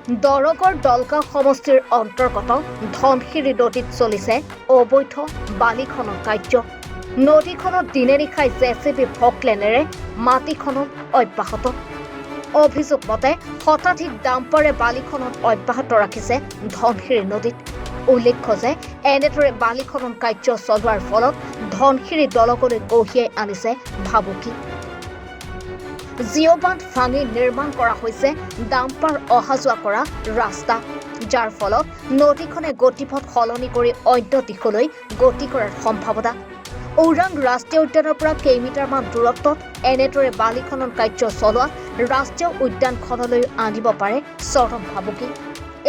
দৰগৰ দলগাঁও সমষ্টিৰ অন্তৰ্গত ধনশিৰি নদীত চলিছে অবৈধ বালি খনন কাৰ্য। নদীখনত দিনে নিশাই জেচিবি ফকলেনেৰে মাটি খনন অব্যাহত। অভিযোগ মতে শতাধিক ডাম্পাৰে বালি খনন অব্যাহত ৰাখিছে ধনশিৰি নদীত। উল্লেখ্য যে এনেদৰে বালি খনন কাৰ্য চলোৱাৰ ফলত ধনশিৰি দলগলৈ কঢ়িয়াই আনিছে ভাবুকি। জিঅ' বান্ধ ভাঙি নিৰ্মাণ কৰা হৈছে ডাম্পাৰ অহা যোৱা কৰা ৰাস্তা, যাৰ ফলত নদীখনে গতিপথ সলনি কৰি অন্য দিশলৈ গতি কৰাৰ সম্ভাৱনা। ওৰাং ৰাষ্ট্ৰীয় উদ্যানৰ পৰা কেইমিটাৰমান দূৰত্বত এনেদৰে বালি খনন কাৰ্য চলোৱাত ৰাষ্ট্ৰীয় উদ্যানখনলৈ আনিব পাৰে চৰম ভাবুকি।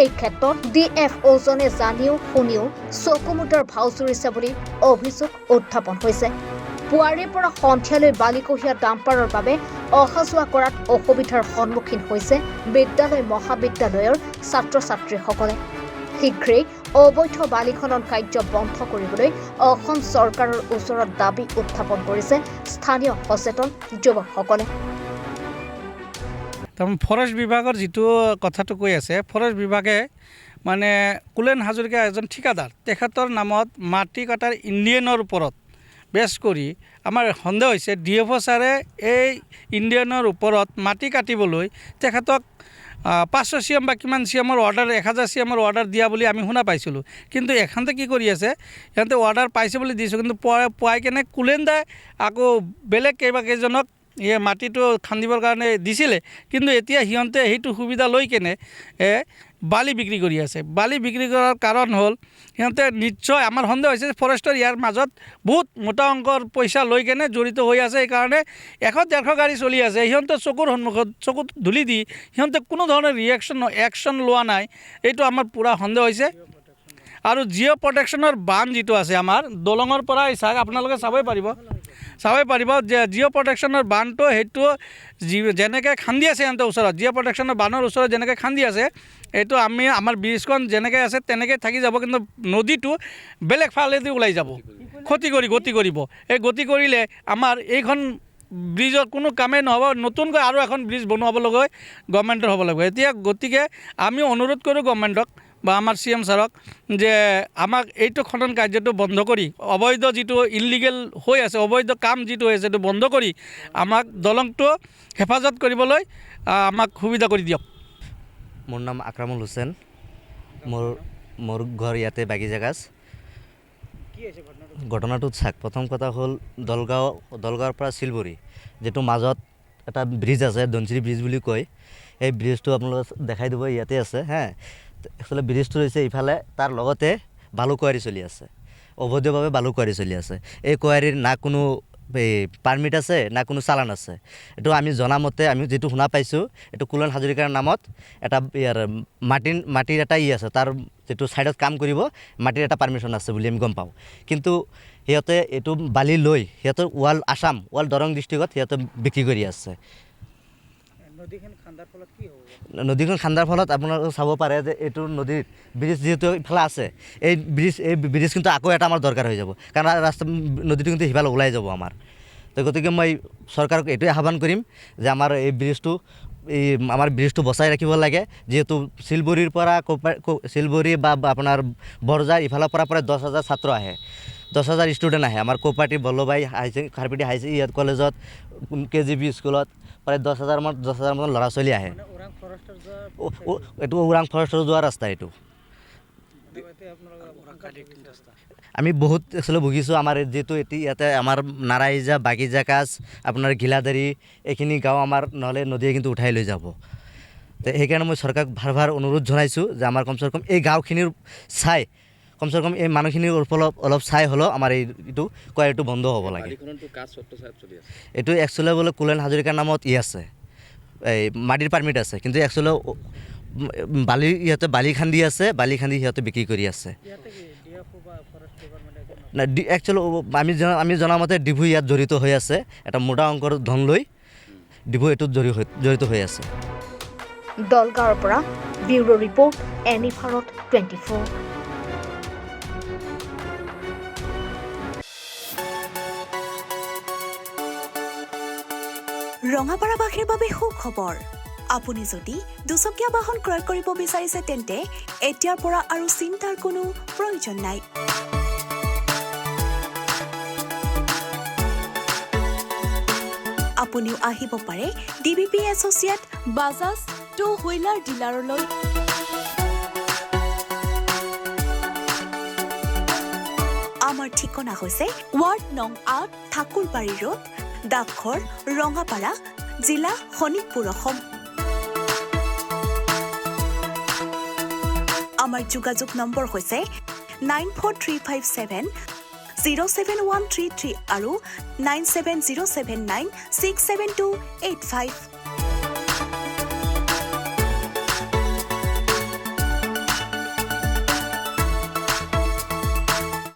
এই ক্ষেত্ৰত DFOজনে জানিও শুনিও চকুমুটাৰ ভাও জুৰিছে বুলি অভিযোগ উত্থাপন হৈছে। পুৱাৰীৰ পৰা সন্ধিয়ালৈ বালি কঢ়িয়া ডাম্পাৰৰ বাবে অহা যোৱা কৰাত অসুবিধাৰ সন্মুখীন হৈছে বিদ্যালয় মহাবিদ্যালয়ৰ ছাত্ৰ ছাত্ৰীসকলে। শীঘ্ৰেই অবৈধ বালি খনন কাৰ্য বন্ধ কৰিবলৈ অসম চৰকাৰৰ ওচৰত দাবী উত্থাপন কৰিছে স্থানীয় সচেতন যুৱকসকলে। ফৰেষ্ট বিভাগৰ যিটো কথাটো কৈ আছে, ফৰেষ্ট বিভাগে মানে কুলেন হাজৰিকা এজন ঠিকাদাৰ, তেখেতৰ নামত মাটি কাটাৰ ইণ্ডিয়ানৰ ওপৰত বেছ কৰি আমাৰ সন্দেহ হৈছে DFO ছাৰে এই ইণ্ডিয়ানৰ ওপৰত মাটি কাটিবলৈ তেখেতক 500 CM বা কিমান CMৰ অৰ্ডাৰ 1000 CMৰ অৰ্ডাৰ দিয়া বুলি আমি শুনা পাইছিলোঁ। কিন্তু এখনতে কি কৰি আছে, সিহঁতে অৰ্ডাৰ পাইছে বুলি দিছোঁ, কিন্তু পোৱাই কেনে কুলেন দাই আকৌ বেলেগ কেইবাকেইজনক মাটিটো খান্দিবৰ কাৰণে দিছিলে। কিন্তু এতিয়া সিহঁতে সেইটো সুবিধা লৈ কেনে বালি বিক্ৰী কৰি আছে। বালি বিক্ৰী কৰাৰ কাৰণ হ'ল সিহঁতে নিশ্চয় আমাৰ সন্দেহ হৈছে ফৰেষ্টৰ ইয়াৰ মাজত বহুত মোটা অংকৰ পইচা লৈ কেনে জড়িত হৈ আছে। সেইকাৰণে 100-150 গাড়ী চলি আছে। সিহঁতৰ চকুৰ সন্মুখত চকুত ধূলি দি সিহঁতে কোনো ধৰণৰ একশ্যন লোৱা নাই। এইটো আমাৰ পূৰা সন্দেহ হৈছে। আৰু জিঅ' প্ৰটেকশ্যনৰ বান্ধ যিটো আছে আমাৰ দলঙৰ পৰা চাওক, আপোনালোকে চাবই পাৰিব যে জিঅ' প্ৰটেকশ্যনৰ বান্ধটো সেইটো যেনেকৈ খান্দি আছে সিহঁতৰ ওচৰত, জিঅ' প্ৰটেকশ্যনৰ বান্ধৰ ওচৰত যেনেকৈ খান্দি আছে, এইটো আমাৰ ব্ৰিজখন যেনেকৈ আছে তেনেকৈ থাকি যাব। কিন্তু নদীটো বেলেগ ফালেদি ওলাই যাব, গতি কৰিব। এই গতি কৰিলে আমাৰ এইখন ব্ৰিজৰ কোনো কামেই নহ'ব। নতুনকৈ আৰু এখন ব্ৰিজ বনোৱাবলৈ গভৰ্ণমেণ্টৰ হ'ব লাগিব। এতিয়া গতিকে আমি অনুৰোধ কৰোঁ গভৰ্ণমেণ্টক বা আমাৰ CM ছাৰক যে আমাক এইটো খনন কাৰ্যটো বন্ধ কৰি, অবৈধ যিটো ইলিগেল হৈ আছে, অবৈধ কাম যিটো হৈ আছে সেইটো বন্ধ কৰি আমাক দলংটো হেফাজত কৰিবলৈ আমাক সুবিধা কৰি দিয়ক। মোৰ নাম আকৰামুল হুছেইন, মোৰ ঘৰ ইয়াতে বাগিজাগাজ। ঘটনাটোত চাওক, প্ৰথম কথা হ'ল দলগাঁৱৰ পৰা শিলবৰী যিটো মাজত এটা ব্ৰিজ আছে, ধনশিৰি ব্ৰিজ বুলি কয়। এই ব্ৰিজটো আপোনালোকে দেখাই দিব, ইয়াতে আছে হা। একচুৱেলি ব্ৰিজটো হৈছে ইফালে, তাৰ লগতে বালু কুঁৱাৰী চলি আছে, অবৈধভাৱে বালু কুঁৱাৰী চলি আছে। এই কুঁৱাৰীৰ না কোনো পাৰ্মিট আছে না কোনো চালান আছে। এইটো আমি জনামতে, আমি যিটো শুনা পাইছোঁ, এইটো কুলেন হাজৰিকাৰ নামত এটা ইয়াৰ মাটিৰ এটা আছে, তাৰ যিটো ছাইডত কাম কৰিব মাটিৰ এটা পাৰ্মিশ্যন আছে বুলি আমি গম পাওঁ। কিন্তু সিহঁতে এইটো বালি লৈ সিহঁতৰ ৱাল দৰং ডিষ্ট্ৰিক্টত সিহঁতে বিক্ৰী কৰি আছে। নদীখন খান্দাৰ ফলত আপোনালোকে চাব পাৰে যে এইটো নদীৰ ব্ৰিজ যিহেতু ইফালে আছে, এই ব্ৰিজ কিন্তু আকৌ এটা আমাৰ দৰকাৰ হৈ যাব, কাৰণ নদীটো কিন্তু সিফালে ওলাই যাব আমাৰ। তো গতিকে মই চৰকাৰক এইটোৱে আহ্বান কৰিম যে আমাৰ ব্ৰিজটো বচাই ৰাখিব লাগে। যিহেতু শিলবৰীৰ পৰা শিলবৰী বা আপোনাৰ বৰজাৰ ইফালৰ পৰা প্ৰায় 10,000 ছাত্ৰ আহে, 10,000 ষ্টুডেণ্ট আহে আমাৰ কোপাৰেটিভ বল্লভাই খাৰপিটি হাই কলেজত, KGB স্কুলত প্ৰায় 10,000 মান ল'ৰা ছোৱালী আহে। এইটো ওৰাং ফৰেষ্টৰ যোৱা ৰাস্তা। এইটো আমি বহুত একচুৱেলি ভুগিছোঁ। আমাৰ যিহেতু ইয়াতে আমাৰ নাৰাইজা, বাগিজাগাজ, আপোনাৰ ঘিলাদাৰী এইখিনি গাঁও আমাৰ নহ'লে নদীয়ে কিন্তু উঠাই লৈ যাব। তো সেইকাৰণে মই চৰকাৰক ভাৰ অনুৰোধ জনাইছোঁ যে আমাৰ কমচে কম এই গাঁওখিনিৰ চাই, কমচে কম এই মানুহখিনিৰ অলপ চাই হ'লেও আমাৰ এইটো কুঁৱাৰীটো বন্ধ হ'ব লাগে। এইটো একচুৱেলি বোলে কুলেন হাজৰিকাৰ নামত আছে, এই মাটিৰ পাৰ্মিট আছে, কিন্তু একচুৱেলি বালি খান্দি আছে, বালি খান্দি সিহঁতে বিক্ৰী কৰি আছে। একচুৱেলি আমি জনামতে ডিভু ইয়াত জড়িত হৈ আছে, এটা মোটা অংকৰ ধন লৈ ডিভু এইটোত জড়িত হৈ আছে। দলগাঁৱৰ পৰা ব্যুৰো ৰিপৰ্ট, এনি ভাৰত 24। ৰঙাপাৰাবাসীৰ বাবে সুখবৰ। আপুনি যদি দুচকীয়া বাহন ক্ৰয় কৰিব বিচাৰিছে তেন্তে এতিয়াৰ পৰা আৰু চিন্তাৰ কোনো প্ৰয়োজন নাই। আপুনিও আহিব পাৰে DBP associate Bajaj two wheeler ডিলাৰলৈ। আমাৰ ঠিকনা হৈছে ৱাৰ্ড নং ৮ ঠাকুৰবাৰী ৰোড, ডাকঘৰ, ৰঙাপাৰা, জিলা শোণিতপুৰ, অসম। আমাৰ যোগাযোগ নম্বৰ হৈছে 9435707133 আৰু 9707967285।